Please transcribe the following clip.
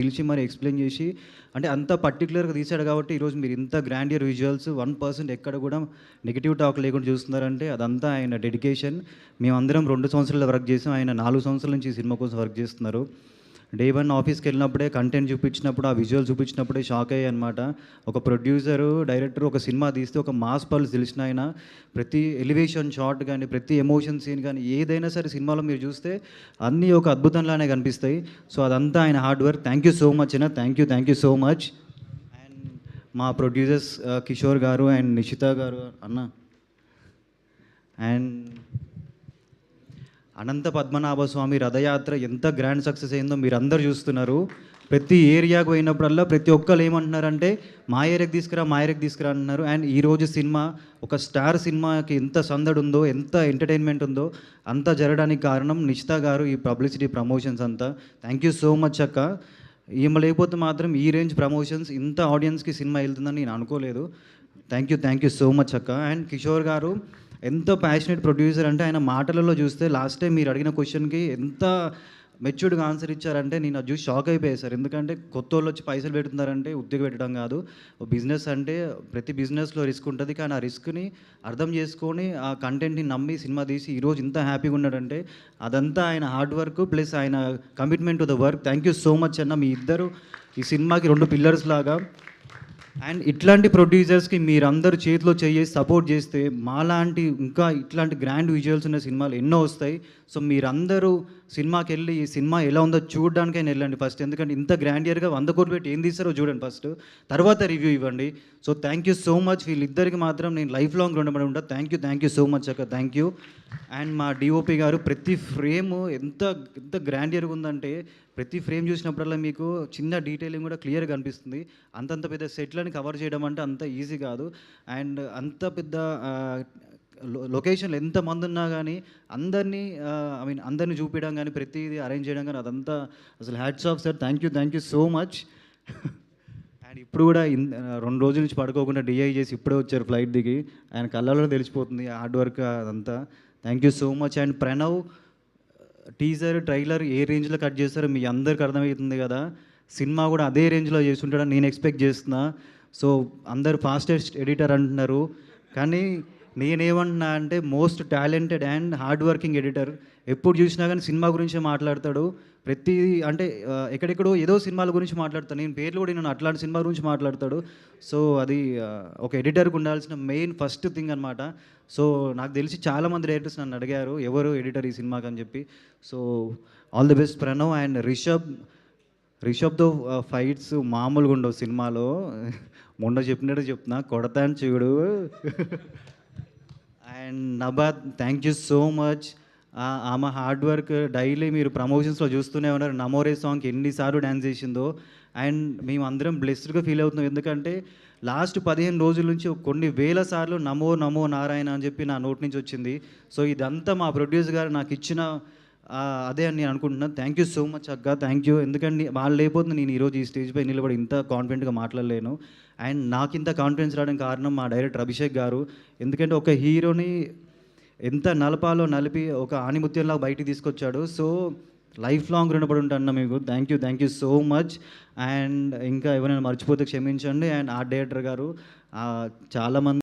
పిలిచి మరి ఎక్స్‌ప్లెయిన్ చేసి అంటే అంత పర్టిక్యులర్‌గా తీశాడు కాబట్టి ఈరోజు మీరు ఇంత గ్రాండియర్ విజువల్స్ 1% ఎక్కడ కూడా నెగెటివ్ టాక్ లేకుండా చూస్తున్నారంటే అదంతా ఆయన డెడికేషన్. మేమందరం 2 సంవత్సరాలు వర్క్ చేసాం. ఆయన 4 సంవత్సరాల నుంచి ఈ సినిమా కోసం వర్క్ చేస్తున్నారు. డే 1 ఆఫీస్‌కెళ్ళినప్పుడే కంటెంట్ చూపించినప్పుడు, ఆ విజువల్ చూపించినప్పుడే షాక్ అయ్యానన్నమాట. ఒక ప్రొడ్యూసరు, డైరెక్టర్ ఒక సినిమా తీస్తే ఒక మాస్ పల్స్ తెలిసిన ఆయన ప్రతి ఎలివేషన్ షాట్ గానీ, ప్రతి ఎమోషన్ సీన్ గానీ ఏదైనా సరే సినిమాలో మీరు చూస్తే అన్నీ ఒక అద్భుతంలానే కనిపిస్తాయి. సో అదంతా ఆయన hard work. Thank you so much అన్న. Thank you so much. And మా ప్రొడ్యూసర్స్ కిషోర్ గారు అండ్ నిషిత గారు అన్న. అండ్ అనంత పద్మనాభ స్వామి రథయాత్ర ఎంత గ్రాండ్ సక్సెస్ అయిందో మీరందరూ చూస్తున్నారు. ప్రతి ఏరియాకు పోయినప్పుడల్లా ప్రతి ఒక్కరు ఏమంటున్నారంటే మా ఏరియాకి తీసుకురా, మా ఏరియాకి తీసుకురా అంటున్నారు. అండ్ ఈరోజు సినిమా ఒక స్టార్ సినిమాకి ఎంత సందడి ఉందో, ఎంత ఎంటర్టైన్మెంట్ ఉందో అంతా జరగడానికి కారణం నిషిత గారు, ఈ పబ్లిసిటీ ప్రమోషన్స్ అంతా. థ్యాంక్ యూ సో మచ్ అక్క. ఈమె లేకపోతే మాత్రం ఈ రేంజ్ ప్రమోషన్స్ ఇంత ఆడియన్స్కి సినిమా వెళ్తుందని నేను అనుకోలేదు. థ్యాంక్ యూ సో మచ్ అక్క. అండ్ కిషోర్ గారు ఎంత ప్యాషనేట్ ప్రొడ్యూసర్ అంటే ఆయన మాటలలో చూస్తే లాస్ట్ టైం మీరు అడిగిన క్వశ్చన్కి ఎంత మెచ్యూర్డ్గా ఆన్సర్ ఇచ్చారంటే నేను అది చూసి షాక్ అయిపోయాను సార్. ఎందుకంటే కొత్త వాళ్ళు వచ్చి పైసలు పెడుతున్నారంటే ఉద్యోగం పెట్టడం కాదు. బిజినెస్ అంటే ప్రతి బిజినెస్లో రిస్క్ ఉంటుంది. కానీ ఆ రిస్క్ని అర్థం చేసుకొని ఆ కంటెంట్ని నమ్మి సినిమా తీసి ఈరోజు ఇంత హ్యాపీగా ఉన్నాడంటే అదంతా ఆయన హార్డ్ వర్క్ ప్లస్ ఆయన commitment to the work. Thank you so much అన్న. మీ ఇద్దరు ఈ సినిమాకి 2 పిల్లర్స్ లాగా. అండ్ ఇట్లాంటి ప్రొడ్యూసర్స్కి మీరందరూ చేతిలో చేసి సపోర్ట్ చేస్తే మాలాంటి ఇంకా ఇట్లాంటి గ్రాండ్ విజువల్స్ ఉన్న సినిమాలు ఎన్నో వస్తాయి. సో మీరందరూ సినిమాకి వెళ్ళి ఈ సినిమా ఎలా ఉందో చూడడానికైనా వెళ్ళండి ఫస్ట్. ఎందుకంటే ఇంత గ్రాండియర్గా 100 కోట్లు పెట్టి ఏం తీస్తారో చూడండి ఫస్ట్, తర్వాత రివ్యూ ఇవ్వండి. So thank you so much. వీళ్ళిద్దరికి మాత్రం నేను లైఫ్ లాంగ్ రుణపడి ఉంటాను. థ్యాంక్ యూ సో మచ్ అక్క. Thank you. అండ్ మా డిఓపి గారు ప్రతి ఫ్రేమ్ ఎంత ఎంత గ్రాండియర్గా ఉందంటే ప్రతి ఫ్రేమ్ చూసినప్పుడల్లా మీకు చిన్న డీటెయిలింగ్ కూడా క్లియర్గా కనిపిస్తుంది. అంతంత పెద్ద సెట్లని కవర్ చేయడం అంటే అంత ఈజీ కాదు. అండ్ అంత పెద్ద లొకేషన్లు ఎంతమంది ఉన్నా కానీ అందరినీ అందరినీ చూపించడం కానీ ప్రతిదీ అరేంజ్ చేయడం కానీ అదంతా అసలు hats off sir. Thank you so much. And ఇప్పుడు కూడా 2 రోజుల నుంచి పడుకోకుండా డిఐ చేసి ఇప్పుడే వచ్చారు ఫ్లైట్ దిగి. ఆయన కళ్ళలో తెలిసిపోతుంది హార్డ్ వర్క్ అదంతా. Thank you so much. And Pranav teaser trailer ఏ రేంజ్లో కట్ చేస్తారో మీ అందరికి అర్థమవుతుంది కదా. సినిమా కూడా అదే రేంజ్లో చేసి ఉంటాడని నేను ఎక్స్పెక్ట్ చేస్తున్నా. సో అందరు ఫాస్టెస్ట్ ఎడిటర్ అంటున్నారు, కానీ నేనేమంటున్నా అంటే most talented and hard working editor. ఎప్పుడు చూసినా కానీ సినిమా గురించే మాట్లాడతాడు. ప్రతి అంటే ఎక్కడెక్కడో ఏదో సినిమాల గురించి మాట్లాడతాను, నేను పేర్లు కూడా నేను అట్లాంటి సినిమా గురించి మాట్లాడతాడు. సో అది ఒక ఎడిటర్కి ఉండాల్సిన మెయిన్ ఫస్ట్ థింగ్ అనమాట. సో నాకు తెలిసి చాలామంది డైరెక్టర్స్ నన్ను అడిగారు ఎవరు ఎడిటర్ ఈ సినిమాకి అని చెప్పి. So all the best Pranav. And రిషబ్తో ఫైట్స్ మామూలుగా ఉండవు సినిమాలో. మొన్న చెప్పినట్టు చెప్తున్నా, కొడతాను చూడు. అండ్ నబాద్ థ్యాంక్ యూ సో మచ్. ఆమె హార్డ్ వర్క్ డైలీ మీరు ప్రమోషన్స్లో చూస్తూనే ఉన్నారు. నమోరే సాంగ్కి ఎన్నిసార్లు డ్యాన్స్ చేసిందో. అండ్ మేము అందరం బ్లెస్డ్గా ఫీల్ అవుతున్నాం. ఎందుకంటే లాస్ట్ 15 రోజుల నుంచి కొన్ని వేల సార్లు నమో నమో నారాయణ అని చెప్పి నా నోటి నుంచి వచ్చింది. సో ఇదంతా మా ప్రొడ్యూసర్ గారు నాకు ఇచ్చిన అదే అని నేను అనుకుంటున్నాను. థ్యాంక్ యూ సో మచ్ అక్క. Thank you. ఎందుకంటే వాళ్ళు లేకపోతే నేను ఈరోజు ఈ స్టేజ్ పై నిలబడి ఇంత కాన్ఫిడెంట్గా మాట్లాడలేను. అండ్ నాకు ఇంత కాన్ఫిడెన్స్ రావడానికి కారణం మా డైరెక్టర్ అభిషేక్ గారు. ఎందుకంటే ఒక హీరోని ఎంత నలపాలో నలిపి ఒక ఆణిముత్యంలాగా బయటికి తీసుకొచ్చాడు. సో లైఫ్ లాంగ్ రుణపడి ఉంటాను మీకు. Thank you so much. And ఇంకా ఎవరైనా మర్చిపోతే క్షమించండి. అండ్ ఆర్ట్ డైరెక్టర్ గారు చాలామంది